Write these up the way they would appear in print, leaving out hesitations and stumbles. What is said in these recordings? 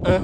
Hi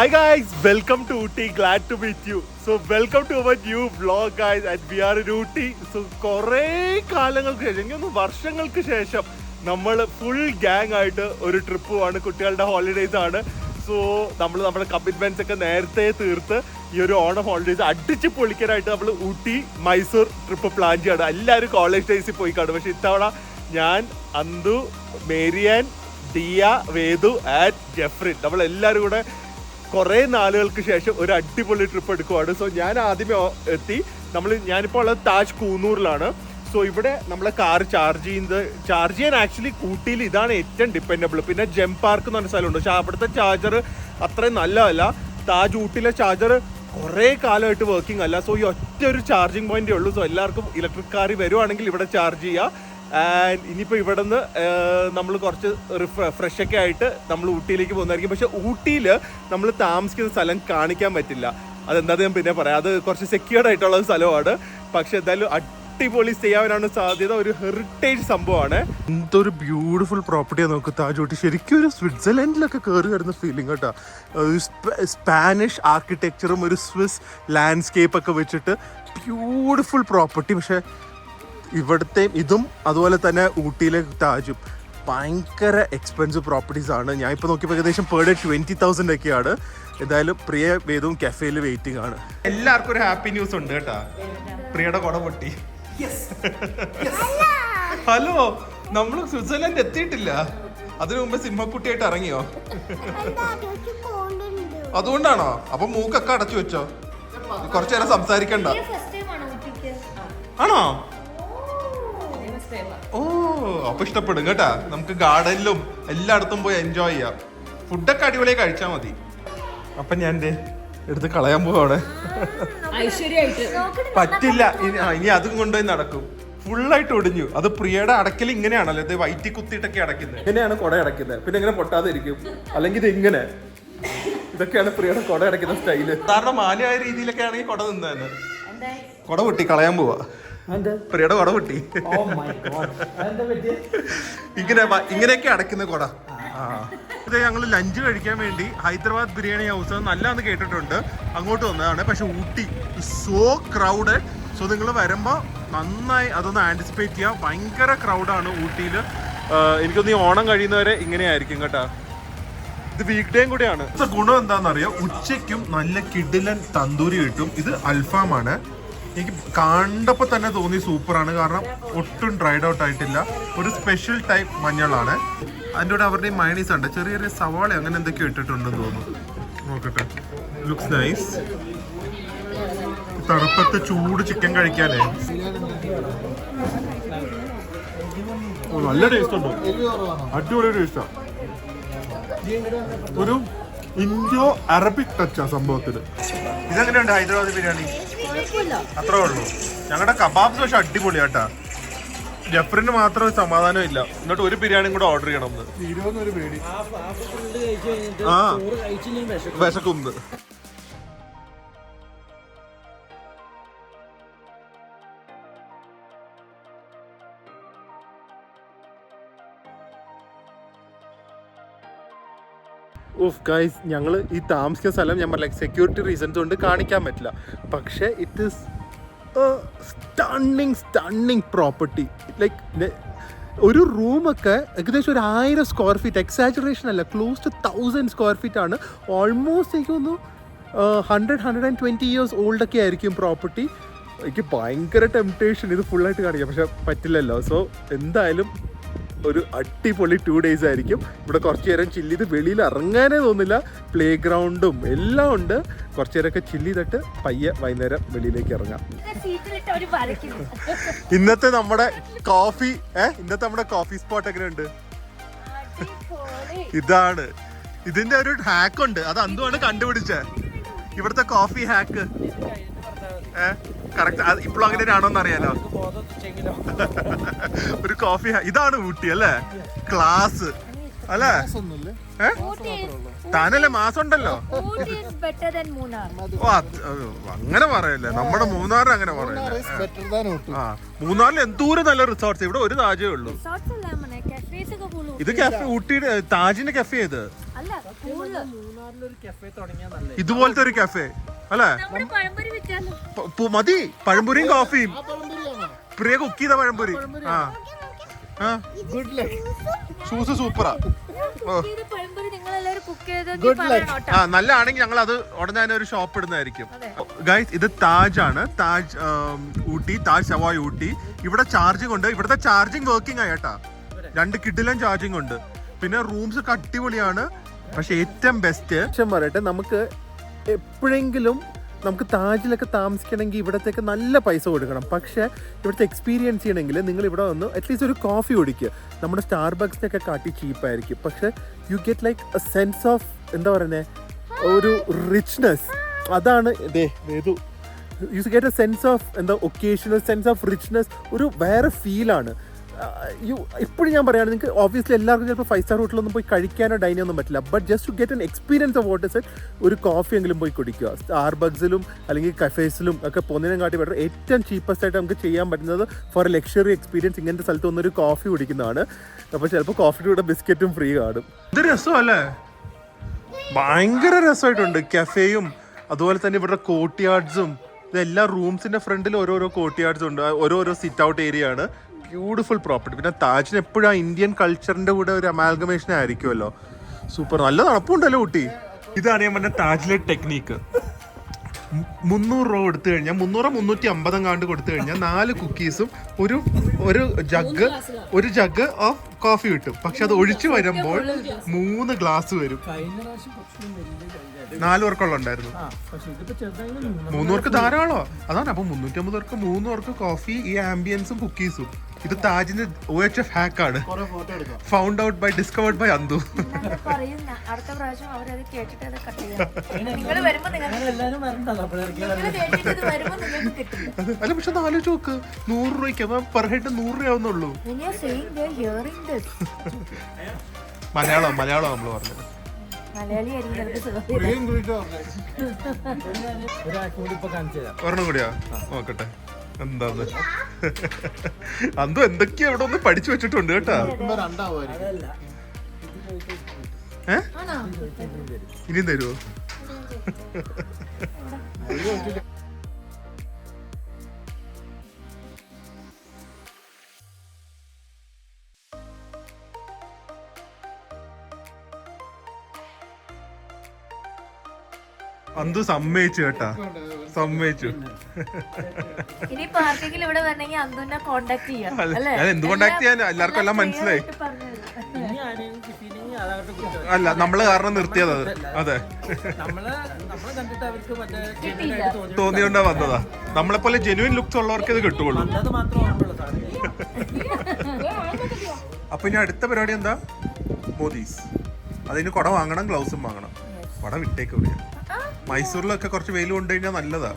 guys, welcome to Ooty. Glad to meet you. So welcome to our new vlog guys, and we are in Ooty. So കുറേ കാലങ്ങൾക്ക് ശേഷം എനിക്ക് വർഷങ്ങൾക്ക് ശേഷം നമ്മൾ full gang ആയിട്ട് ഒരു ട്രിപ്പ് പോവാണ്. കുട്ടികളുടെ ഹോളിഡേയ്സ് ആണ്. സോ നമ്മൾ നമ്മുടെ കമ്മിറ്റ്മെന്റ്സ് ഒക്കെ നേരത്തെ തീർത്ത് ഈ ഒരു ഓണം ഹോളിഡേയ്സ് അടിച്ച് പൊളിക്കാനായിട്ട് നമ്മൾ ഊട്ടി മൈസൂർ ട്രിപ്പ് പ്ലാൻ ചെയ്യാണ്. എല്ലാവരും കോളേജ് ഡേയ്സിൽ പോയി കാണും. പക്ഷെ ഇത്തവണ ഞാൻ, അന്തു, Mary Ann, Diya, Vedu and Jeffrin നമ്മളെല്ലാവരും കൂടെ കുറേ നാളുകൾക്ക് ശേഷം ഒരു അടിപൊളി ട്രിപ്പ് എടുക്കുവാണ്. സോ ഞാൻ ആദ്യമേ എത്തി. ഞാനിപ്പോൾ ഉള്ളത് താജ് കൂന്നൂറിലാണ്. സോ ഇവിടെ നമ്മളെ കാർ ചാർജ് ചെയ്യാൻ ആക്ച്വലി ഊട്ടിയിൽ ഇതാണ് ഏറ്റവും ഡിപ്പെൻഡബിൾ. പിന്നെ ജെം പാർക്ക് എന്ന് പറഞ്ഞ സ്ഥലമുണ്ട്. പക്ഷേ അവിടുത്തെ ചാർജർ അത്രയും നല്ലതല്ല. താജ് ഊട്ടിയിലെ ചാർജർ കുറേ കാലമായിട്ട് വർക്കിംഗ് അല്ല. സോ ഈ ഒറ്റ ഒരു ചാർജിങ് പോയിന്റേ ഉള്ളൂ. സോ എല്ലാവർക്കും ഇലക്ട്രിക് കാർ വരുവാണെങ്കിൽ ഇവിടെ ചാർജ് ചെയ്യുക. ആൻഡ് ഇനിയിപ്പോൾ ഇവിടെ നിന്ന് നമ്മൾ കുറച്ച് ഫ്രഷൊക്കെ ആയിട്ട് നമ്മൾ ഊട്ടിയിലേക്ക് പോകുന്നതായിരിക്കും. പക്ഷേ ഊട്ടിയിൽ നമ്മൾ താമസിക്കുന്ന സ്ഥലം കാണിക്കാൻ പറ്റില്ല. അതെന്താണെന്ന് ഞാൻ പിന്നെ പറയാം. അത് കുറച്ച് സെക്യൂർഡ് ആയിട്ടുള്ള സ്ഥലമാണ്. പക്ഷെ എന്തായാലും അടിപൊളി സ്റ്റേ ആവാനാണ് സാധ്യത. ഒരു ഹെറിറ്റേജ് സംഭവമാണ്. എന്തൊരു ബ്യൂട്ടിഫുൾ പ്രോപ്പർട്ടിയാണ് നോക്ക് താജ് ഊട്ടി. ശരിക്കും ഒരു സ്വിറ്റ്സർലൻഡിലൊക്കെ കയറി വരുന്ന ഫീലിംഗ് കേട്ടോ. സ്പാനിഷ് ആർക്കിടെക്ചറും ഒരു സ്വിസ് ലാൻഡ്സ്കേപ്പ് ഒക്കെ വെച്ചിട്ട് ബ്യൂട്ടിഫുൾ പ്രോപ്പർട്ടി. പക്ഷേ ഇവിടുത്തെ ഇതും അതുപോലെ തന്നെ ഊട്ടിയിലെ താജും ഭയങ്കര എക്സ്പെൻസീവ് പ്രോപ്പർട്ടീസ് ആണ്. ഞാൻ ഇപ്പോൾ നോക്കിയപ്പോൾ ഏകദേശം പെർ ഡേ 20,000 ഒക്കെയാണ്. എന്തായാലും പ്രിയ വേദവും കഫേയിൽ വെയിറ്റിംഗ് ആണ്. എല്ലാവർക്കും ഒരു ഹാപ്പി ന്യൂസ് ഉണ്ട് കേട്ടാ. പ്രിയയുടെ കുട പൊട്ടി. ഹലോ, നമ്മൾ സ്വിറ്റ്സർലൻഡ് എത്തിയിട്ടില്ല. അതിനു മുമ്പ് സിംഹക്കുട്ടിയായിട്ട് ഇറങ്ങിയോ? അതുകൊണ്ടാണോ? അപ്പൊ മൂക്കൊക്കെ അടച്ചു വെച്ചോ. കുറച്ചു നേരം സംസാരിക്കണ്ട. ആണോ? ഓ, അപ്പൊ ഇഷ്ടപ്പെടും കേട്ടാ. നമുക്ക് ഗാർഡനിലും എല്ലായിടത്തും പോയി എൻജോയ് ചെയ്യാം. ഫുഡൊക്കെ അടിപൊളിയായി കഴിച്ചാൽ മതി. അപ്പൊ ഞാൻ എന്റെ എടുത്ത് കളയാൻ പോവാണ്. പറ്റില്ല, ഇനി അതും കൊണ്ടുപോയി നടക്കും. ഫുള്ളായിട്ട് ഒടിഞ്ഞു. അത് പ്രിയയുടെ അടക്കൽ ഇങ്ങനെയാണല്ലോ, ഇത് വയറ്റി കുത്തിയിട്ടൊക്കെ അടയ്ക്കുന്നത്. ഇങ്ങനെയാണ് കുട അടയ്ക്കുന്നത്. പിന്നെ ഇങ്ങനെ പൊട്ടാതെ ഇരിക്കും. അല്ലെങ്കിൽ ഇത് ഇങ്ങനെ. ഇതൊക്കെയാണ് പ്രിയയുടെ കുട അടയ്ക്കുന്ന സ്റ്റൈല്. സാധാരണ മാന്യമായ രീതിയിലൊക്കെ ആണെങ്കിൽ കുട നിന്നതന്നെ. കുട പൊട്ടി കളയാൻ പോവാ. പ്രിയയുടെ കുട പൊട്ടി. ഇങ്ങനെയൊക്കെ അടയ്ക്കുന്ന കുട. ഇത് ഞങ്ങൾ ലഞ്ച് കഴിക്കാൻ വേണ്ടി ഹൈദരാബാദ് ബിരിയാണി ഹൗസ് നല്ലതെന്ന് കേട്ടിട്ടുണ്ട്, അങ്ങോട്ട് വന്നതാണ്. പക്ഷെ ഊട്ടി സോ ക്രൗഡ്. സോ നിങ്ങൾ വരുമ്പോൾ നന്നായി അതൊന്ന് ആൻറ്റിസിപ്പേറ്റ് ചെയ്യുക. ഭയങ്കര ക്രൗഡാണ് ഊട്ടിയിൽ. എനിക്കൊന്ന് ഈ ഓണം കഴിയുന്നവരെ ഇങ്ങനെയായിരിക്കും കേട്ടോ. ഇത് വീക്ക് ഡേയും കൂടെയാണ്. ഗുണം എന്താണെന്നറിയോ, ഉച്ചയ്ക്കും നല്ല കിടിലൻ തന്തൂരി കിട്ടും. ഇത് അൽഫാമാണ്. എനിക്ക് കണ്ടപ്പോൾ തന്നെ തോന്നി സൂപ്പറാണ്. കാരണം ഒട്ടും ഡ്രൈഡ് ഔട്ട് ആയിട്ടില്ല. ഒരു സ്പെഷ്യൽ ടൈപ്പ് മഞ്ഞളാണ്. അതിൻ്റെ കൂടെ അവരുടെ മയണീസ് ഉണ്ട്. ചെറിയ ചെറിയ സവാള അങ്ങനെ എന്തൊക്കെയോ ഇട്ടിട്ടുണ്ടെന്ന് തോന്നുന്നു. നോക്കട്ടെ, ലുക്സ് നൈസ്. തണുപ്പത്ത് ചൂട് ചിക്കൻ കഴിക്കാനേ നല്ല ടേസ്റ്റ് ഉണ്ട്. അടിപൊളി ടേസ്റ്റാണ്. ഒരു ഇൻഡോ അറബിക് ടച്ചാ സംഭവത്തിൽ. ഇതെങ്ങനെയുണ്ട് ഹൈദരാബാദ് ബിരിയാണി? അത്രേ ഉള്ളൂ. ഞങ്ങളുടെ കബാബ്സ് പക്ഷെ അടിപൊളിയാട്ടാ. ജഫറിന് മാത്രം സമാധാനം ഇല്ല. എന്നിട്ട് ഒരു ബിരിയാണിയും കൂടെ ഓർഡർ ചെയ്യണം. വിശക്കുന്ന്. ഓഫ് ഗൈസ്, ഞങ്ങൾ ഈ താമസിക്കുന്ന സ്ഥലം ഞാൻ പറഞ്ഞ സെക്യൂരിറ്റി റീസൺസ് കൊണ്ട് കാണിക്കാൻ പറ്റില്ല. പക്ഷേ it is stunning property. Like ഒരു റൂമൊക്കെ ഏകദേശം ഒരു 1000 സ്ക്വയർ ഫീറ്റ്. എക്സാജറേഷൻ അല്ല, ക്ലോസ് ടു 1000 സ്ക്വയർ ഫീറ്റ് ആണ്. ഓൾമോസ്റ്റ് എനിക്ക് തോന്നുന്നു 120 ഇയേഴ്സ് ഓൾഡൊക്കെ ആയിരിക്കും പ്രോപ്പർട്ടി. എനിക്ക് ഭയങ്കര ടെംപ്റ്റേഷൻ ഇത് ഫുള്ളായിട്ട് കാണിക്കാം, പക്ഷെ പറ്റില്ലല്ലോ. സോ എന്തായാലും ഒരു അടിപൊളി 2 days ആയിരിക്കും. ഇവിടെ കുറച്ച് നേരം ചില്ല് ചെയ്ത് വെളിയിൽ ഇറങ്ങാനേ തോന്നില്ല. പ്ലേ ഗ്രൗണ്ടും എല്ലാം ഉണ്ട്. കുറച്ച് നേരമൊക്കെ ചില്ല് ചെയ്തിട്ട് പയ്യെ വൈകുന്നേരം വെളിയിലേക്ക് ഇറങ്ങാം. ഇന്നത്തെ നമ്മുടെ കോഫി സ്പോട്ട് എങ്ങനെയുണ്ട്? ഇതാണ്. ഇതിന്റെ ഒരു ഹാക്ക് ഉണ്ട്. അത് എന്തുവാണ് കണ്ടുപിടിച്ചേ? ഇവിടുത്തെ കോഫി ഹാക്ക്. കറക്റ്റ് ഇപ്പോഴും അങ്ങനെ ആണോന്ന് അറിയാലോ. ഒരു കോഫി ഇതാണ് ഊട്ടി അല്ലേ? ക്ലാസ് അല്ലേ? താനല്ലേ മാസം ഉണ്ടല്ലോ. അങ്ങനെ പറയല്ലേ, നമ്മുടെ മൂന്നാറിൽ അങ്ങനെ പറയല്ലേ. മൂന്നാറിൽ എന്തോരം നല്ല റിസോർട്ട്സ്, ഇവിടെ ഒരു താജേ ഉള്ളൂ. ഇത് കഫേ ഊട്ടിയുടെ താജിന്റെ കഫേ ഇത് ഇതുപോലത്തെ ഒരു കഫേ അല്ലേ? മതി പഴംപൊരിയും കോഫിയും. പ്രിയ കുക്ക് ചെയ്ത പഴംപൊരി. ഷൂസ് സൂപ്പറാ. നല്ലതാണെങ്കിൽ ഞങ്ങൾ അത് ഉടനെ തന്നെ ഒരു ഷോപ്പ് ഇടുന്നതായിരിക്കും. ഗൈസ്, ഇത് താജ് ആണ്. താജ് ഊട്ടി, താജ് സവായ് ഊട്ടി. ഇവിടെ ചാർജിങ് ഉണ്ട്. ഇവിടുത്തെ ചാർജിങ് വർക്കിംഗ് ആയിട്ടാ. 2 കിഡിലും ചാർജിങ് ഉണ്ട്. പിന്നെ റൂംസ് ഒക്കെ അടിപൊളിയാണ്. പക്ഷെ ഏറ്റവും ബെസ്റ്റ് പറയട്ടെ, നമുക്ക് എപ്പോഴെങ്കിലും നമുക്ക് താജിലൊക്കെ താമസിക്കണമെങ്കിൽ ഇവിടത്തേക്ക് നല്ല പൈസ കൊടുക്കണം. പക്ഷേ ഇവിടുത്തെ എക്സ്പീരിയൻസ് ചെയ്യണമെങ്കിൽ നിങ്ങൾ ഇവിടെ വന്ന് അറ്റ്ലീസ്റ്റ് ഒരു കോഫി കുടിക്കുക. നമ്മുടെ സ്റ്റാർബക്സിനൊക്കെ കാട്ടി ചീപ്പായിരിക്കും. പക്ഷേ you get like A sense of എന്താ പറയുന്നത്, ഒരു റിച്ച്നെസ്. അതാണ് you get A sense of എന്താ ഒക്കേഷണൽ സെൻസ് ഓഫ് റിച്ച്നെസ്. ഒരു വേറെ ഫീലാണ്. ഇപ്പോഴും ഞാൻ പറയുകയാണ്, നിങ്ങൾക്ക് ഒബ്വിയസ്ലി എല്ലാവർക്കും ചിലപ്പോൾ 5 സ്റ്റാർ ഹോട്ടലൊന്നും പോയി കഴിക്കാനോ ഡൈനോ ഒന്നും പറ്റില്ല. But just to get an experience of what is it, ഒരു കോഫി എങ്കിലും പോയി കുടിക്കുക. സ്റ്റാർബക്സിലും അല്ലെങ്കിൽ കഫേസിലും ഒക്കെ പോകുന്നതിനും കാട്ടി ബെറ്റർ ഏറ്റവും ചീപ്പസ്റ്റ് ആയിട്ട് നമുക്ക് ചെയ്യാൻ പറ്റുന്നത് ഫോർ എ ലക്ഷറി എക്സ്പീരിയൻസ് ഇങ്ങനത്തെ സ്ഥലത്ത് വന്നൊരു കോഫി കുടിക്കുന്നതാണ്. അപ്പോൾ ചിലപ്പോൾ കോഫിയുടെ കൂടെ ബിസ്ക്കറ്റും ഫ്രീ കാണും. ഇത് രസമല്ലേ? ഭയങ്കര രസമായിട്ടുണ്ട്. കഫേയും അതുപോലെ തന്നെ ഇവിടെ കോർട്ട്യാർഡ്സും. ഇതെല്ലാ റൂംസിന്റെ ഫ്രണ്ടിൽ ഓരോരോ കോർട്ട്യാർഡ്സ് ഉണ്ട്. ഓരോരോ സിറ്റ് ഔട്ട് ഏരിയ ആണ്. Beautiful property. പിന്നെ താജിന് എപ്പോഴും ആ ഇന്ത്യൻ കൾച്ചറിന്റെ കൂടെ ഒരു അമാൽഗമേഷൻ ആയിരിക്കുമല്ലോ. സൂപ്പർ. നല്ല തണുപ്പുണ്ടല്ലോ ഊട്ടി. ഇതാണ് ഞാൻ പറഞ്ഞ താജിലെ ടെക്നീക്ക്. 300 രൂപ കൊടുത്തു കഴിഞ്ഞാൽ 350 കാണ്ട് കൊടുത്തു കഴിഞ്ഞാൽ 4 കുക്കീസും ഒരു ജഗ് ഓഫ് കോഫി കിട്ടും. പക്ഷെ അത് ഒഴിച്ചു വരുമ്പോൾ 3 ഗ്ലാസ് വരും. 4 പേർക്കുള്ള ഉണ്ടായിരുന്നു. 3 പേർക്ക് ധാരാളോ. അതാണ്. അപ്പൊ 350 പേർക്ക് 3 പേർക്ക് കോഫി, ഈ ആംബിയൻസും കുക്കീസും. ഇത് താജിന്റെ OHF ഹാക്കാണ്. Found out by discovered by Anthu. അല്ല, പക്ഷെ ആലോചിച്ച് നോക്ക്, 100 രൂപയ്ക്ക് പെർ ഹെഡ് 100 രൂപയാവുന്നുള്ളൂ. മലയാളം നമ്മള് പറഞ്ഞത്. ഒരെണ്ണം കൂടിയാ നോക്കട്ടെ എന്താന്ന്. അന്തോ എന്തൊക്കെയാ ഇവിടെ ഒന്ന് പഠിച്ചു വെച്ചിട്ടുണ്ട് കേട്ടാ. ഇനിയും തരുമോ? അന്തു സമ്മതിച്ചു കേട്ടാ, സമ്മതിച്ചു. ഞാൻ എന്ത് കോണ്ടാക്ട് ചെയ്യാൻ, എല്ലാവർക്കും എല്ലാം മനസ്സിലായി. അല്ല, നമ്മള് കാരണം നിർത്തിയത് അത്. അതെ, തോന്നിയോണ്ടാ വന്നതാ. നമ്മളെ പോലെ ജെന്യുവൻ ലുക്സ് ഉള്ളവർക്ക് ഇത് കിട്ടുള്ളൂ. അപ്പൊ ഇനി അടുത്ത പരിപാടി എന്താ? മോദീസ്. അതിന് കുട വാങ്ങണം, ഗ്ലൗസും വാങ്ങണം. കുട വിട്ടേക്ക് വിളിയാ. മൈസൂരിലൊക്കെ കുറച്ച് വെയിൽ കൊണ്ടു കഴിഞ്ഞാൽ നല്ലതാ.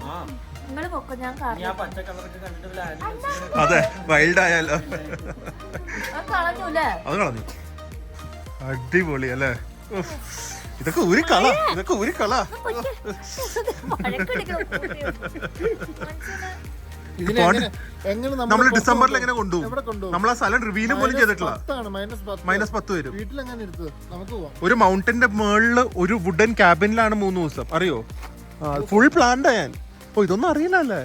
അതെ, വൈൽഡ് ആയാലോ. അത് കളഞ്ഞു. അടിപൊളി അല്ലേ? ഇതൊക്കെ ഒരു കള, ഇതൊക്കെ ഒരു കള. നമ്മള് ഡിസംബറിൽ എങ്ങനെ കൊണ്ടുപോകും? നമ്മൾ ആ സ്ഥലം റിവീല് പോലും ചെയ്തിട്ടില്ല. -10 വരും. ഒരു മൗണ്ടന്റെ മുകളില് ഒരു വുഡൻ ക്യാബിനിലാണ് 3 ദിവസം. അറിയോ? ഫുൾ പ്ലാൻഡാ ഞാൻ. ഓ, ഇതൊന്നും അറിയില്ലല്ലേ?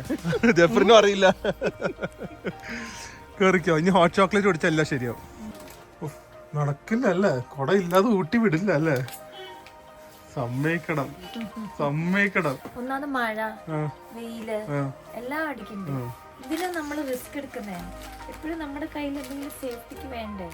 ജെഫറിനും അറിയില്ല. കേറിക്കോ. ഇനി ഹോട്ട് ചോക്ലേറ്റ് കുടിച്ചല്ല ശരിയാവും. നടക്കില്ല അല്ലേ? കുട ഇല്ലാതെ ഊട്ടി വിടില്ല അല്ലേ? സമ്മതിക്കണം. ഒന്നാമത് മഴ, വെയില് എല്ലാം അടിക്കുന്നുണ്ട്. ഇതില് നമ്മള് റിസ്ക് എടുക്കുന്നേ. എപ്പോഴും നമ്മുടെ കയ്യിൽ എന്തെങ്കിലും സേഫ്റ്റിക്ക് വേണ്ടേ?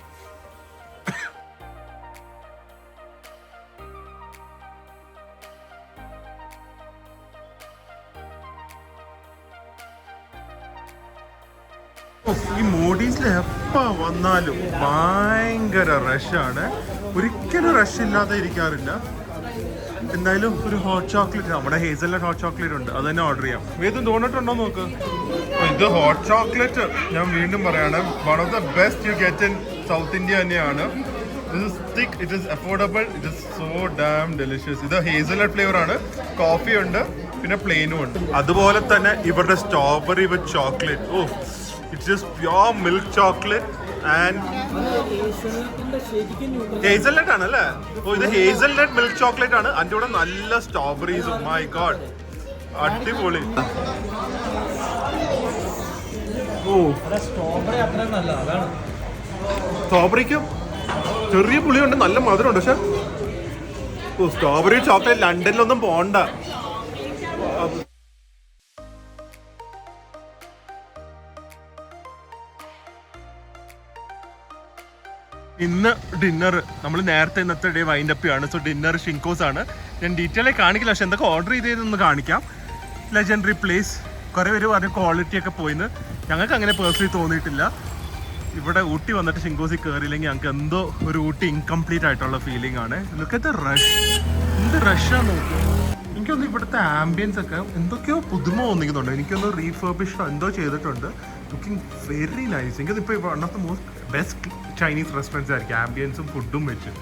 ഈ മോഡീസിൽ എപ്പോ വന്നാലും ഭയങ്കര റഷാണ്. ഒരിക്കലും റഷ് ഇല്ലാതെ ഇരിക്കാറില്ല. എന്തായാലും ഒരു ഹോട്ട് ചോക്ലേറ്റ്, നമ്മുടെ ഹേസൽനട്ട് ഹോട്ട് ചോക്ലേറ്റ് ഉണ്ട്, അത് തന്നെ ഓർഡർ ചെയ്യാം. ഏതും ഡോണട്ട് ഉണ്ടോ നോക്ക്. ഇത് ഹോട്ട് ചോക്ലേറ്റ് ഞാൻ വീണ്ടും പറയാണ്, one of the best you get in south India തന്നെയാണ്. This is thick, it is affordable, it is so damn delicious. ഇത് ഹേസൽനട്ട് ഫ്ലേവർ ആണ്, കോഫി ഉണ്ട്, പിന്നെ പ്ലെയിനും ഉണ്ട്. അതുപോലെ തന്നെ ഇവരുടെ strawberry with chocolate, oh it's just pure milk chocolate and hazelnut ആണ് അല്ലേ? ഓ ഇത് ഹേസൽനട്ട് മിൽക്ക് ചോക്ലേറ്റ് ആണ്, അതിൻ്റെ കൂടെ നല്ല സ്ട്രോബെറീസും. മൈ ഗോഡ്, അടിപൊളി. ഓ സ്ട്രോബെറിക്ക് ചെറിയ പുളിയുണ്ട്, നല്ല മധുരമുണ്ട്. പക്ഷെ സ്ട്രോബെറി ചോക്ലേറ്റ് ലണ്ടനിലൊന്നും പോണ്ട. ഇന്ന് ഡിന്നർ നമ്മൾ നേരത്തെ ഇന്നത്തെ ഡേ വൈൻഡ് അപ്പ് ആണ്. സോ ഡിന്നർ ഷിങ്കോസ് ആണ്. ഞാൻ ഡീറ്റെയിൽ ആയി കാണിക്കില്ല, പക്ഷെ എന്തൊക്കെ ഓർഡർ ചെയ്തതെന്ന് കാണിക്കാം. ലെജൻഡറി പ്ലേസ്, കുറേ പേര് പറഞ്ഞ ക്വാളിറ്റി ഒക്കെ പോയിന്ന്. ഞങ്ങൾക്ക് അങ്ങനെ പേഴ്സണലി തോന്നിയിട്ടില്ല. ഇവിടെ ഊട്ടി വന്നിട്ട് ഷിങ്കോസിൽ കയറിയില്ലെങ്കിൽ ഞങ്ങൾക്ക് എന്തോ ഒരു ഊട്ടി ഇൻകംപ്ലീറ്റ് ആയിട്ടുള്ള ഫീലിംഗ് ആണ്. ലുക്ക് റഷ്, എന്ത് റഷാണ് നോക്കുക. എനിക്കൊന്ന് ഇവിടുത്തെ ആംബിയൻസ് ഒക്കെ എന്തൊക്കെയോ പുതുമ തോന്നിക്കുന്നുണ്ട്. എനിക്കൊന്ന് റീഫർബിഷ് എന്തോ ചെയ്തിട്ടുണ്ട്. Looking very nice. എനിക്കതിപ്പോൾ one of the most best Chinese restaurants ആയിരിക്കും, ആംബിയൻസും ഫുഡും വെച്ച്.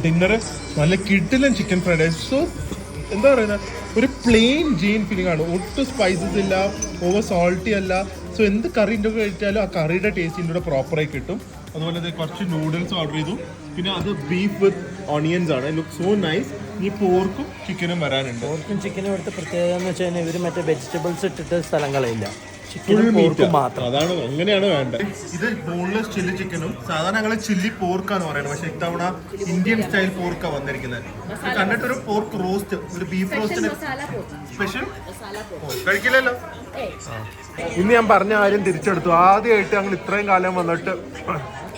ഡിന്നറ് നല്ല കിടിലൻ ചിക്കൻ ഫ്രൈഡ് റൈസ്. സോ എന്താ പറയുന്നത്, ഒരു പ്ലെയിൻ ജീൻ ഫീലിംഗ് ആണ്. ഒട്ടും സ്പൈസസ് ഇല്ല, ഓവർ സോൾട്ടി അല്ല. സോ എന്ത് കറിൻ്റെ കഴിച്ചാലും ആ കറിയുടെ ടേസ്റ്റിൻ്റെ കൂടെ പ്രോപ്പറായി കിട്ടും. അതുപോലെ കുറച്ച് നൂഡിൽസ് ഓർഡർ ചെയ്തു. പിന്നെ അത് ബീഫ് വിത്ത് ഓണിയൻസ് ആണ്. Look so nice. ഈ പോർക്കും ചിക്കനും വരാനുണ്ട്. പോർക്കും ചിക്കനും എടുത്ത പ്രത്യേകത എന്ന് വെച്ച് കഴിഞ്ഞാൽ ഇവർ മറ്റേ വെജിറ്റബിൾസ് ഇട്ടിട്ട് സ്ഥലങ്ങളില്ല, അതാണ്, അങ്ങനെയാണ് വേണ്ടത്. ഇത് ബോൺലെസ് ചില്ലി ചിക്കനും സാധാരണ ഞങ്ങള് ചില്ലി പോർക്കാണ് പറയുന്നത്, പക്ഷെ ഇത്തവണ ഇന്ത്യൻ സ്റ്റൈൽ പോർക്കാണ് വന്നിരിക്കുന്നത്. കണ്ടിട്ടൊരു പോർക്ക് റോസ്റ്റ്, ഒരു ബീഫ് റോസ്റ്റിന് സ്പെഷ്യൽ കഴിക്കില്ലല്ലോ. ഇന്ന് ഞാൻ പറഞ്ഞ കാര്യം തിരിച്ചെടുത്തു. ആദ്യമായിട്ട് ഞങ്ങൾ ഇത്രയും കാലം വന്നിട്ട്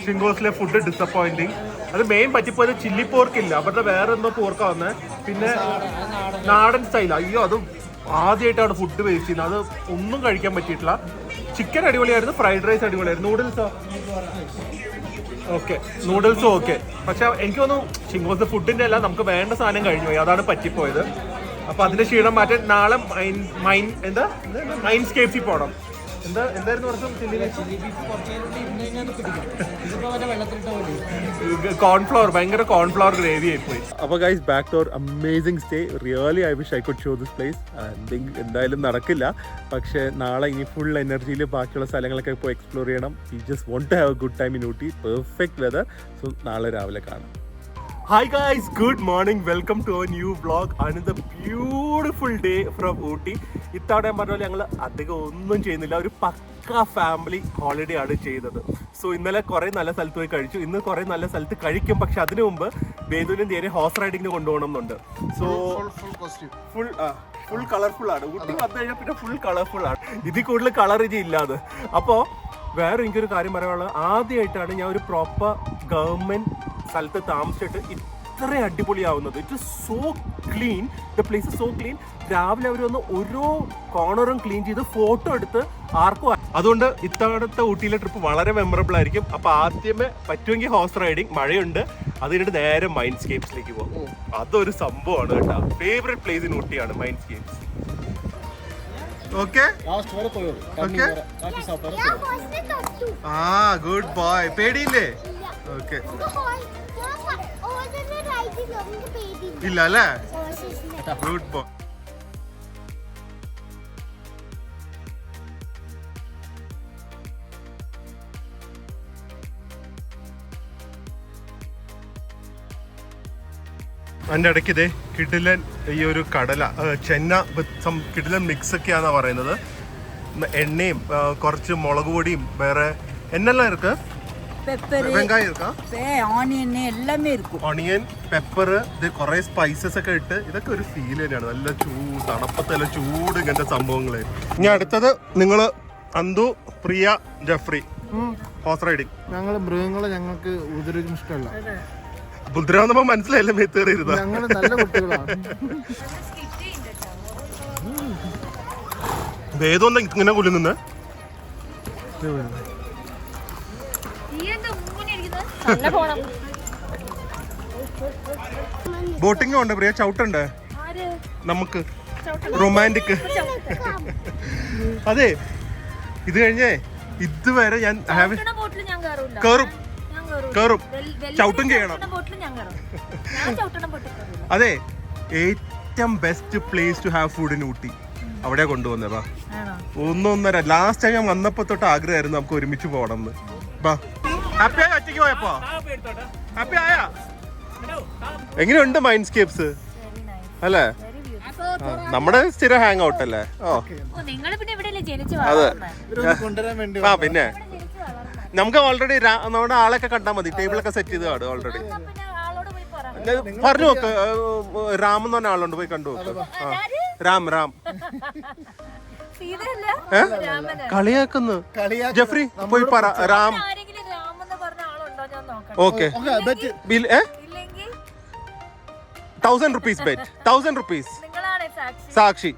ഷിങ്കോസിലെ ഫുഡ് ഡിസപ്പോയിന്റിങ്. അത് മെയിൻ പറ്റിപ്പോയത് ചില്ലി പോർക്ക് ഇല്ല, അവരുടെ വേറെ എന്തോ പോർക്കാ വന്നത്. പിന്നെ നാടൻ സ്റ്റൈൽ, അയ്യോ അത് ആദ്യമായിട്ടാണ് ഫുഡ് വേസ്റ്റ് ചെയ്യുന്നത്. അത് ഒന്നും കഴിക്കാൻ പറ്റിയിട്ടില്ല. ചിക്കൻ അടിപൊളിയായിരുന്നു, ഫ്രൈഡ് റൈസ് അടിപൊളിയായിരുന്നു. നൂഡിൽസോ ഓക്കെ, നൂഡിൽസും ഓക്കെ. പക്ഷെ എനിക്ക് തോന്നുന്നു ഷിങ്കോസ് ഫുഡിന്റെ അല്ല, നമുക്ക് വേണ്ട സാധനം കഴിഞ്ഞു പോയി, അതാണ് പറ്റിപ്പോയത്. അപ്പൊ അതിന്റെ ക്ഷീണം മാറ്റാൻ നാളെ മൈൻഡ്സ്കേപ്സിൽ പോകണം. എന്തായിരുന്നു കോൺഫ്ലവർ, ഭയങ്കര കോൺഫ്ലവർ ഗ്രേവി ആയി പോയി. അപ്പൊ guys, back to our amazing stay. Really I wish I could show this place. എന്തായാലും നടക്കില്ല, പക്ഷെ നാളെ ഇനി ഫുൾ എനർജിയിൽ ബാക്കിയുള്ള സ്ഥലങ്ങളൊക്കെ പോയി എക്സ്പ്ലോർ ചെയ്യണം. We just want to have a good time in Ooty. Perfect weather. So നാളെ രാവിലെ കാണാം. Hi guys, good morning. Welcome to our new vlog. Another beautiful day from Ooty. ഇത്തവണ ഞാൻ പറഞ്ഞ പോലെ ഞങ്ങൾ അധികം ഒന്നും ചെയ്യുന്നില്ല, ഒരു പക്ക ഫാമിലി ഹോളിഡേ ആണ് ചെയ്തത്. സോ ഇന്നലെ കുറേ നല്ല സ്ഥലത്ത് പോയി കഴിച്ചു, ഇന്ന് കുറേ നല്ല സ്ഥലത്ത് കഴിക്കും. പക്ഷെ അതിനു മുമ്പ് ബേദുവിനും നേരെ ഹോഴ്സ് റൈഡിങ്ങിന് കൊണ്ടുപോകണം എന്നുണ്ട്. സോ ഫുൾ കളർഫുൾ ആണ്. ഊട്ടി വന്നു കഴിഞ്ഞാൽ പിന്നെ ഫുൾ കളർഫുൾ ആണ്, ഇതിൽ കൂടുതൽ കളർ ഇനി ഇല്ലാതെ. അപ്പോൾ വേറെ എനിക്കൊരു കാര്യം പറയാനുള്ളത്, ആദ്യമായിട്ടാണ് ഞാൻ ഒരു പ്രോപ്പർ ഗവൺമെന്റ് സ്ഥലത്ത് താമസിച്ചിട്ട് ഇത്ര അടിപൊളിയാവുന്നത്. It is so clean, the place is so clean. രാവിലെ അവർ വന്ന് ഓരോ കോർണറും ക്ലീൻ ചെയ്ത് ഫോട്ടോ എടുത്ത് ആർക്കും. അതുകൊണ്ട് ഇത്തവണത്തെ ഊട്ടിയിലെ ട്രിപ്പ് വളരെ മെമ്മറബിൾ ആയിരിക്കും. അപ്പൊ ആദ്യമേ പറ്റുമെങ്കിൽ ഹോഴ്സ് റൈഡിങ്, മഴയുണ്ട്, അത് കഴിഞ്ഞിട്ട് നേരെ മൈൻഡ്സ്കേപ്സിലേക്ക് പോകും. അതൊരു സംഭവമാണ് കേട്ടോ. ഫേവറേറ്റ് പ്ലേസ് ഇൻ ഊട്ടിയാണ് മൈൻഡ്സ്കേപ്സ്. Okay, good boy. പേടിയില്ലേ? ഓക്കെ, ഇല്ല അല്ലേ? Good boy. അതിൻ്റെ ഇടയ്ക്ക് ഇതേ കിടിലൻ ഈ ഒരു കടല ചെന്ന വിത്ത് കിടിലൻ മിക്സ് ഒക്കെയാണെന്നാണ് പറയുന്നത്. എണ്ണയും കുറച്ച് മുളക് പൊടിയും വേറെ എന്നെല്ലാം ഇருக்கு. വെങ്കായം ഇരിക്കാം, ഓണിയൻ, പെപ്പർ, ഇത് കുറെ സ്പൈസസ് ഒക്കെ ഇട്ട് ഇതൊക്കെ ഒരു ഫീൽ തന്നെയാണ്. നല്ല ചൂട്, തണുപ്പത്തല്ല ചൂട്, ഇങ്ങനത്തെ സംഭവങ്ങള്. ഇനി അടുത്തത് നിങ്ങൾ അന്തു, പ്രിയ, ജഫ്രി ഹോഴ്സ് റൈഡിങ്. ഞങ്ങൾ മൃഗങ്ങളെ ഞങ്ങൾക്ക് ഉപദ്രവിക്കാൻ ഇഷ്ടമല്ല. ബുദ്ധരാന്നപ്പോ മനസ്സിലായില്ല മെത്തേറിയിരുന്ന ഞങ്ങള് നല്ല കുട്ടികളാണ്. വേദം ഇങ്ങനെ കുലുങ്ങുന്ന ബോട്ടിംഗ് ഉണ്ട് പ്രിയ, ചവിട്ടുണ്ട് നമുക്ക് റൊമാൻറ്റിക്. അതെ, ഇത് കഴിഞ്ഞേ ഇതുവരെ ഞാൻ കേറും ചവിട്ടും ചെയ്യണം. അതെ, ഏറ്റവും best place to have food in Ooty അവിടെ കൊണ്ടുവന്നതാ. ഒന്നൊന്നര ലാസ്റ്റ് ടൈം ഞാൻ വന്നപ്പോ തൊട്ട് ആഗ്രഹമായിരുന്നു നമുക്ക് ഒരുമിച്ച് പോകണം എന്ന്. ഹാപ്പി ആയ ഒറ്റയ്ക്ക് പോയപ്പോ? ഹാപ്പി ആയ? എങ്ങനെയുണ്ട് മൈൻഡ്സ്കേപ്സ് അല്ലേ? നമ്മുടെ സ്ഥിരം ഹാങ് ഔട്ട് അല്ലേ? ഓ അതെ. ആ പിന്നെ നമുക്ക് ഓൾറെഡി നമ്മുടെ ആളൊക്കെ കണ്ടാൽ മതി, ടേബിളൊക്കെ സെറ്റ് ചെയ്ത് കാണും ഓൾറെഡി. പറഞ്ഞു നോക്ക്, രാം എന്ന് പറഞ്ഞ ആളുണ്ട്, പോയി കണ്ടു നോക്ക്. രാം കളിയാക്കുന്നു ജെഫ്രി, പോയി പറ Ram. Okay, 1000 rupees bet, 1000 rupees. സാക്ഷി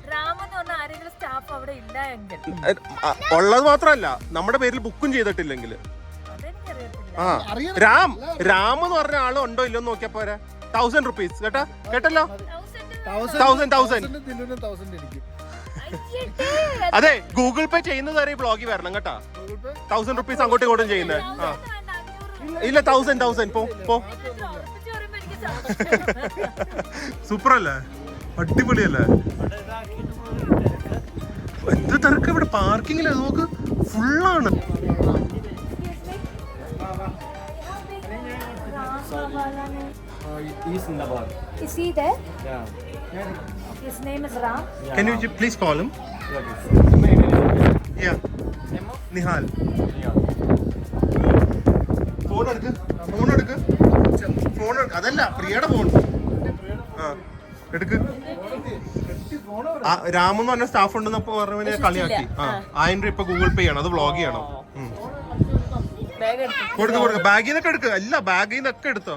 ഉള്ളത് മാത്രല്ല നമ്മുടെ പേരിൽ ബുക്കും ചെയ്തിട്ടില്ലെങ്കിൽ. ആ രാം എന്ന് പറഞ്ഞ ആള് ഉണ്ടോ ഇല്ലോ നോക്കിയാ പോരാ. 1000 rupees കേട്ടാ, കേട്ടല്ലോ? 1000. അതെ, ഗൂഗിൾ പേ ചെയ്യുന്നത് വരെ ബ്ലോഗിൽ വരണം കേട്ടാ. 1000 rupees അങ്ങോട്ടും ഇങ്ങോട്ടും ചെയ്യുന്നത്. ഇല്ല 1000 പോ. സൂപ്പർ അല്ലേ, അടിപൊളിയല്ലേ? എന്ത് തിരക്ക് ഇവിടെ പാർക്കിങ്ങില്, നോക്ക് ഫുള്ളാണ്. Is he there? His name is Ram. Can you please call him? Yeah. Nihal. Phone എടുക്ക്. അതല്ല, പ്രിയയുടെ ഫോൺ. ആ എടുക്ക്. രാമെന്ന് പറഞ്ഞ സ്റ്റാഫ് ഉണ്ടെന്നപ്പോ പറഞ്ഞ കളിയാക്കി. 1000 രൂപ ഇപ്പൊ ഗൂഗിൾ പേ ചെയ്യണം, അത് വ്ളോഗ് ചെയ്യണം. കൊടുക്ക. ബാഗിൽ നിന്നൊക്കെ എടുക്കുക. അല്ല, ബാഗിൽ നിന്നൊക്കെ എടുത്തോ.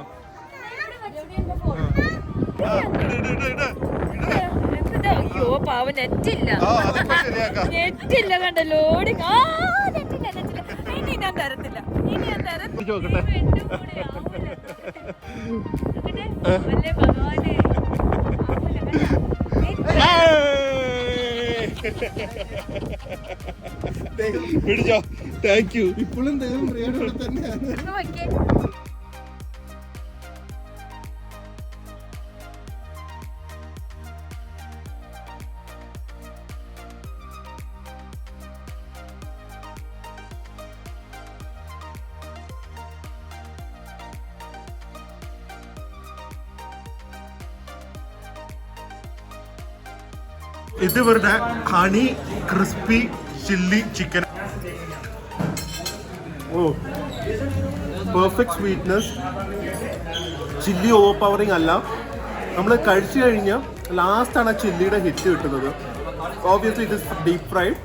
അയ്യോ പാവ, നെറ്റില്ല കണ്ട ലോഡിങ്. ഇനി ഞാൻ തരത്തില്ല. ഭഗവാനെ പിടിച്ചോ. Thank you. ഇപ്പോഴും ദൈവം പ്രിയയോടെ തന്നെയാണ്. ഇത് ഇവരുടെ ഹണി ക്രിസ്പി ചില്ലി ചിക്കൻ. ഓ, perfect sweetness, chilli overpowering അല്ല. നമ്മൾ കഴിച്ചു കഴിഞ്ഞാൽ ലാസ്റ്റാണ് ആ ചില്ലിയുടെ ഹിറ്റ് കിട്ടുന്നത്. Obviously it is deep fried.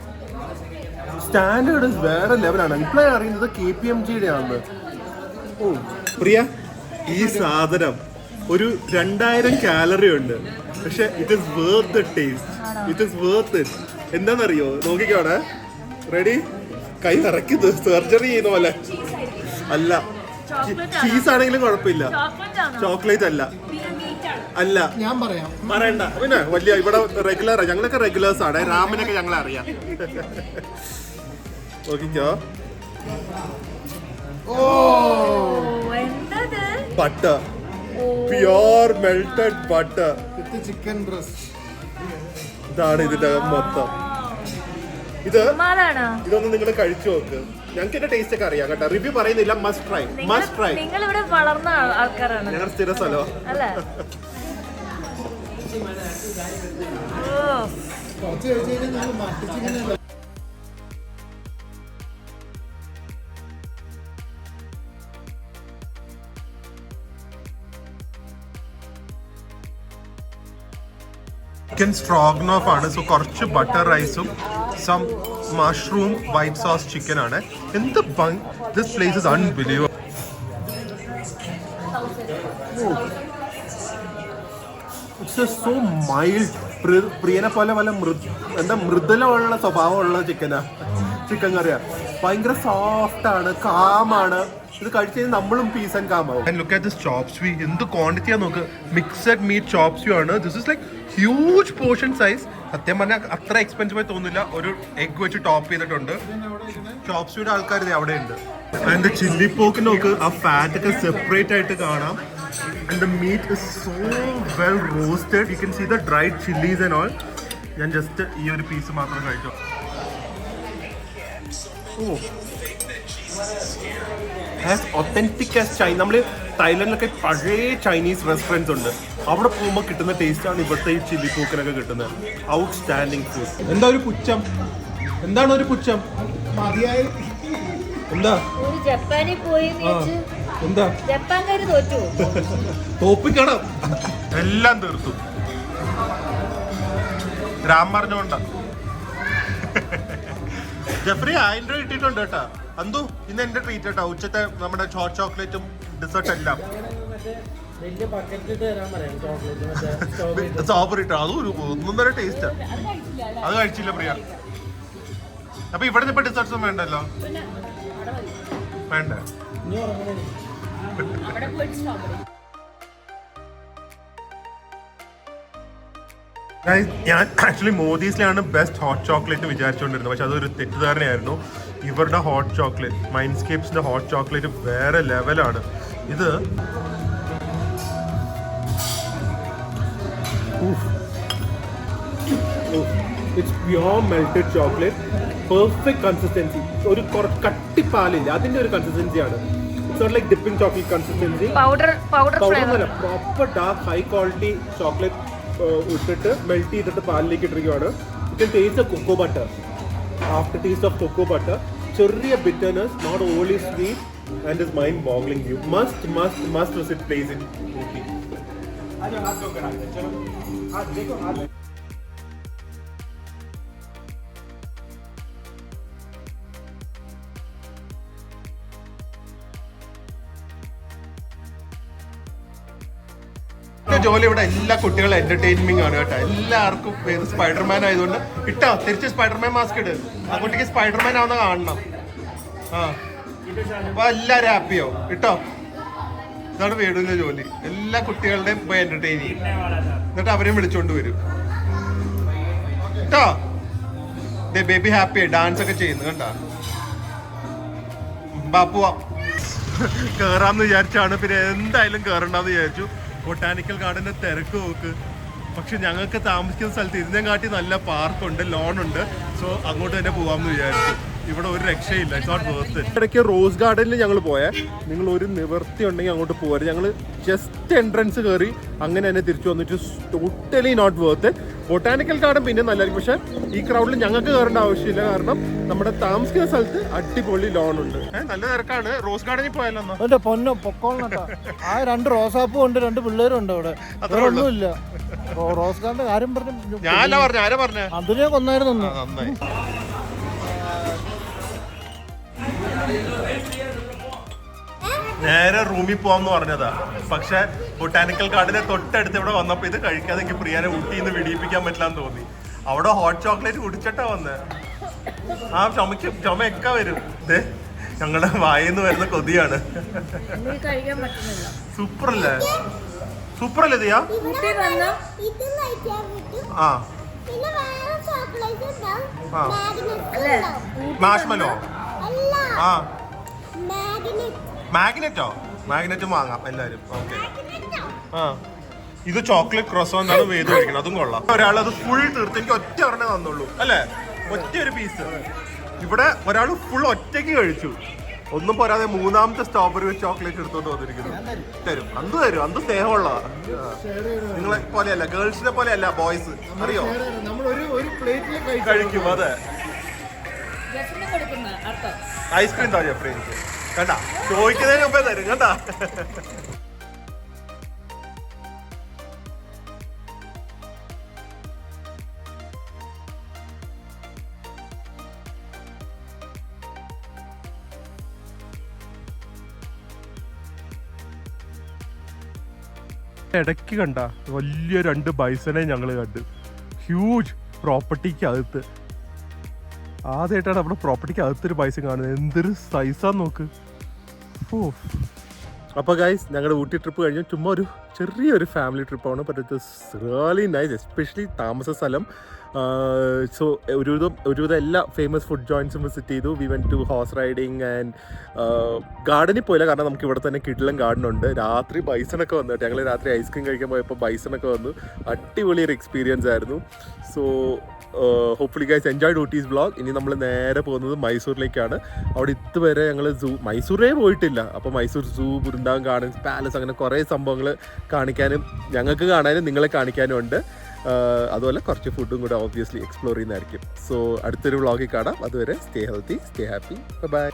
Standard വേറെ ലെവലാണ്. ഇപ്പോഴാണ് അറിയുന്നത് KPMGയുടെ ആണെന്ന്. ഓ പ്രിയ, ഈ സാധനം ഒരു 2000 കാലറി ഉണ്ട്, പക്ഷെ it is worth the taste. It is worth it. എന്താണെന്നറിയോ? നോക്കിക്കോടെ. റെഡി? കൈ ഇറക്കുന്നത് സർജറി ചെയ്യുന്ന പോലെ അല്ല. ചീസ് ആണെങ്കിലും കുഴപ്പമില്ല. ചോക്ലേറ്റ് അല്ല. ഞാൻ പറയാം, പറയണ്ട. പിന്നെ വലിയ ഇവിടെ റെഗുലറാ, ഞങ്ങളൊക്കെ റെഗുലേഴ്സ് ആണ്. രാമിനൊക്കെ ഞങ്ങളെ അറിയാം. നോക്കിക്കോ. Butter, pure melted butter, chicken breast. ഇതാണ് ഇതിന്റെ മൊത്തം. ഇതൊന്നും നിങ്ങൾ കഴിച്ചു നോക്ക്. ഞങ്ങൾക്ക് എന്റെ ടേസ്റ്റ് ഒക്കെ അറിയാം കേട്ടോ. റിവ്യൂ പറയുന്നില്ല. Must try. നിങ്ങൾ ഇവിടെ വളർന്ന ആൾക്കാരാണ്. ഞങ്ങളുടെ സ്ഥിര സ്ഥലം അല്ലേ? ചിക്കൻ സ്ട്രോഗനോഫ് ആണ്. സോ കുറച്ച് ബട്ടർ റൈസും some mushroom white sauce chicken ആണ്. എന്ത് this place is unbelievable. Oh it's so mild. പ്രിയനെ പോലെ വല്ല മൃദുലമുള്ള സ്വഭാവമുള്ള ചിക്കൻ കറിയാ. ഭയങ്കര സോഫ്റ്റ് ആണ്, കാമാണ്. ഇത് കഴിച്ചു കഴിഞ്ഞാൽ നമ്മളും പീസ് ആൻഡ് കാമാവും. Look at this chop suey. എന്ത് ക്വാണ്ടിറ്റിയാ നോക്ക്. മിക്സഡ് മീറ്റ് ചോപ്സ്വി ആണ്. This is like huge portion size. സത്യം പറഞ്ഞാൽ അത്ര എക്സ്പെൻസീവ് ആയി തോന്നില്ല. ഒരു എഗ് വെച്ച് ടോപ്പ് ചെയ്തിട്ടുണ്ട്. ചോപ്സ്വിയുടെ ആൾക്കാർ അവിടെ ഉണ്ട്. ആൻഡ് ചില്ലി പോക്ക് നോക്ക്, ആ ഫാറ്റ് ഒക്കെ സെപ്പറേറ്റ് ആയിട്ട് കാണാം. And the meat is so well roasted. You can see the dried chilies and all. ഞാൻ ജസ്റ്റ് ഈ ഒരു പീസ് മാത്രം കഴിച്ചു. As authentic as China. നമ്മൾ തായ്ലൻഡിലൊക്കെ പഴയ ചൈനീസ് റെസ്റ്റോറൻറ്റ്സ് ഉണ്ട്. അവിടെ പോകുമ്പോൾ കിട്ടുന്ന ടേസ്റ്റാണ് ഇവിടുത്തെ ഈ ചില്ലി പോക്കിനൊക്കെ കിട്ടുന്നത്. Outstanding food. എന്താ ഒരു പുച്ഛം? എന്താണ് ഒരു പുച്ഛം? എന്താ ജപ്പാനിൽ പോയി എന്താ ജപ്പാൻകാര് തോറ്റു? തോപ്പിക്കണം. എല്ലാം തീർത്തു. രാം പറഞ്ഞോണ്ട. ജെഫ്രി 1000 രൂപ ഇട്ടിട്ടുണ്ട് കേട്ടാ. അന്തു ഇന്ന് എന്റെ ട്രീറ്റ് കേട്ടാ. ഉച്ചത്തെ നമ്മുടെ ഹോട്ട് ചോക്ലേറ്റും ഡിസേർട്ട് എല്ലാം. സ്ട്രോബെറി ഇട്ടോ, അതും ഒരു 1.5 ടേസ്റ്റ്. അത് കഴിച്ചില്ല പ്രിയ. അപ്പൊ ഇവിടെ ഇപ്പൊ ഡിസേർട്ട്സും വേണ്ടല്ലോ. വേണ്ട. ഞാൻ ആക്ച്വലി മോദീസിലാണ് ബെസ്റ്റ് ഹോട്ട് ചോക്ലേറ്റ് വിചാരിച്ചുകൊണ്ടിരുന്നത്. പക്ഷെ അതൊരു തെറ്റിദ്ധാരണയായിരുന്നു. ഇവരുടെ ഹോട്ട് ചോക്ലേറ്റ്, മൈൻഡ്സ്കേപ്സിന്റെ ഹോട്ട് ചോക്ലേറ്റ് വേറെ ലെവലാണ്. ഇത് it's pure melted chocolate. Perfect consistency. ഒരു കട്ടി പാലില്ല, അതിന്റെ ഒരു കൺസിസ്റ്റൻസിയാണ്. It's not like dipping chocolate consistency. Powder flavor. Proper dark high quality chocolate ഇട്ടിട്ട് മെൽറ്റ് ചെയ്തിട്ട് പാലിലേക്ക് ഇട്ടിരിക്കുകയാണ്. You can taste the cocoa butter. After taste of cocoa butter, ചെറിയ bitterness, not only sweet, and is mind boggling. You must visit place in Ooty. ജോലി ഇവിടെ എല്ലാ കുട്ടികളും entertainment ആണ് കേട്ടോ. എല്ലാവർക്കും സ്പൈഡർമാൻ ആയതുകൊണ്ട് ഇട്ടോ തിരിച്ച് സ്പൈഡർമാൻ മാസ്ക് ഇട്. ആ കുട്ടിക്ക് സ്പൈഡർമാൻ ആവുന്ന കാണണം. ആ അപ്പൊ എല്ലാരും ഹാപ്പിയോ ഇട്ടോ. ഇതാണ് വേടുവിന്റെ ജോലി. എല്ലാ കുട്ടികളുടെയും പോയി എന്റർടൈൻ ചെയ്യും. എന്നിട്ട് അവരെയും വിളിച്ചോണ്ട് വരും കേട്ടോ. ബേബി ഹാപ്പിയായി ഡാൻസ് ഒക്കെ ചെയ്യുന്നു കണ്ടാ. ബാപ്പുവാ കേറാന്ന് വിചാരിച്ചാണ്. പിന്നെ എന്തായാലും കേറണ്ടെന്ന് വിചാരിച്ചു. ബൊട്ടാനിക്കൽ ഗാർഡന്റെ തിരക്ക് നോക്ക്. പക്ഷെ ഞങ്ങൾക്ക് താമസിക്കുന്ന സ്ഥലത്ത് ഇതിനെ കാട്ടി നല്ല പാർക്കുണ്ട്, ലോണുണ്ട്. സോ അങ്ങോട്ട് തന്നെ പോവാമെന്ന് വിചാരിച്ചു. ഇവിടെ ഒരു രക്ഷയില്ല. It's not worth it. ഇടയ്ക്ക് റോസ് ഗാർഡനിൽ ഞങ്ങൾ പോയേ. നിങ്ങൾ ഒരു നിവൃത്തി ഉണ്ടെങ്കിൽ അങ്ങോട്ട് പോകരുത്. ഞങ്ങൾ ജസ്റ്റ് എൻട്രൻസ് കയറി അങ്ങനെ തന്നെ തിരിച്ചു വന്നിട്ട് totally not worth. Botanical garden പിന്നെ നല്ലതായിരിക്കും. പക്ഷെ ഈ ക്രൗഡിൽ ഞങ്ങൾക്ക് കയറേണ്ട ആവശ്യമില്ല. കാരണം നമ്മുടെ താമസിക്കുന്ന സ്ഥലത്ത് അടിപൊളി ലോണുണ്ട്. നല്ല തിരക്കാണ്. റോസ് ഗാർഡനിൽ പോയാലോ പൊന്നോ പൊക്കോളാ. ആ 2 റോസാപ്പും ഉണ്ട്, 2 പിള്ളേരും ഉണ്ട് അവിടെ. അതൊന്നുമില്ല. റോസ് ഗാർഡന്റെ കാര്യം പറഞ്ഞു. ഞാനല്ല പറഞ്ഞു. ആരാ പറഞ്ഞ? അതിനെ കൊന്നായിരുന്നു. നന്നായി. നേരെ റൂമിൽ പോവാന്ന് പറഞ്ഞതാ. പക്ഷെ ബൊട്ടാനിക്കൽ ഗാർഡന്റെ തൊട്ടടുത്ത് ഇവിടെ വന്നപ്പോ ഇത് കഴിക്കാതെ എനിക്ക് പ്രിയാനെ ഊട്ടിന്ന് വിടിയിപ്പിക്കാൻ പറ്റില്ലാന്ന് തോന്നി. അവിടെ ഹോട്ട് ചോക്ലേറ്റ് കുടിച്ചിട്ടാ വന്നേ. ആ ചുമയൊക്കെ വരും. ഞങ്ങളുടെ വായിന്ന് വരുന്ന കൊതിയാണ്. സൂപ്പറല്ലേ? സൂപ്പറല്ലേ ദിയാ? ആ മാഷ്മലോ? ആ മാഗ്നറ്റോ? മാഗ്നറ്റും വാങ്ങാം എല്ലാരും. ഓക്കെ. ആ ഇത് ചോക്ലേറ്റ് ക്രോസോ എന്നാണ് വേദ കഴിക്കണം. അതും കൊള്ളാം. ഒരാൾ അത് ഫുൾ തീർത്ത് എനിക്ക് ഒറ്റ ഒരെണ്ണേ തന്നുള്ളൂ അല്ലേ? ഒറ്റ ഒരു പീസ്. ഇവിടെ ഒരാൾ ഫുൾ ഒറ്റയ്ക്ക് കഴിച്ചു. ഒന്നും പോരാതെ 3ാമത്തെ സ്ട്രോബെറി ചോക്ലേറ്റ് എടുത്തോണ്ട് വന്നിരിക്കുന്നു. തരും. അന്ത് സ്നേഹമുള്ള. നിങ്ങളെ പോലെയല്ല, ഗേൾസിനെ പോലെയല്ല ബോയ്സ്. അറിയോ? കഴിക്കും. അതെ. ഐസ്ക്രീം താ ജെഫ്രി എനിക്ക്. കണ്ടാ ചോദിക്കുന്നതിന് മുമ്പേ തരും കണ്ടാ. ഇടയ്ക്ക് കണ്ട വലിയ 2 ബൈസനെ ഞങ്ങൾ കണ്ടു. ഹ്യൂജ് പ്രോപ്പർട്ടിക്ക് അകത്ത്. ആദ്യമായിട്ടാണ് നമ്മുടെ പ്രോപ്പർട്ടിക്ക് അകത്തൊരു ബൈസൺ കാണുന്നത്. എന്തൊരു സൈസാന്ന് നോക്ക്. ഓ, അപ്പോൾ ഗൈസ് ഞങ്ങളുടെ ഊട്ടി ട്രിപ്പ് കഴിഞ്ഞു. ചുമ്മാ ഒരു ചെറിയൊരു ഫാമിലി ട്രിപ്പാണ്. But it is really nice, especially താമസ സ്ഥലം. സോ ഒരുവിധം എല്ലാ ഫേമസ് ഫുഡ് ജോയിൻറ്റ്സും വിസിറ്റ് ചെയ്തു. We went to horse riding and ഗാർഡനിൽ പോയില്ല, കാരണം നമുക്ക് ഇവിടെ തന്നെ കിടിലൻ ഗാർഡനുണ്ട്. രാത്രി ബൈസണൊക്കെ വന്നു കേട്ടോ. ഞങ്ങൾ രാത്രി ഐസ്ക്രീം കഴിക്കാൻ പോയപ്പോൾ ബൈസണൊക്കെ വന്നു. അടിപൊളി ഒരു എക്സ്പീരിയൻസ് ആയിരുന്നു. So hopefully guys enjoyed Ooty's vlog. ഇനി നമ്മൾ നേരെ പോകുന്നത് മൈസൂരിലേക്കാണ്. അവിടെ ഇതുവരെ ഞങ്ങൾ മൈസൂരേ പോയിട്ടില്ല. അപ്പോൾ മൈസൂർ സൂ, വൃന്ദാവൻ ഗാർഡൻസ്, പാലസ്, അങ്ങനെ കുറേ സംഭവങ്ങൾ കാണിക്കാനും ഞങ്ങൾക്ക് കാണാനും നിങ്ങളെ കാണിക്കാനും ഉണ്ട്. അതുപോലെ കുറച്ച് ഫുഡും കൂടെ ഓബ്വിയസ്ലി എക്സ്പ്ലോർ ചെയ്യുന്നതായിരിക്കും. സോ അടുത്തൊരു വ്ളോഗിൽ കാണാം. അതുവരെ stay healthy, stay happy, by.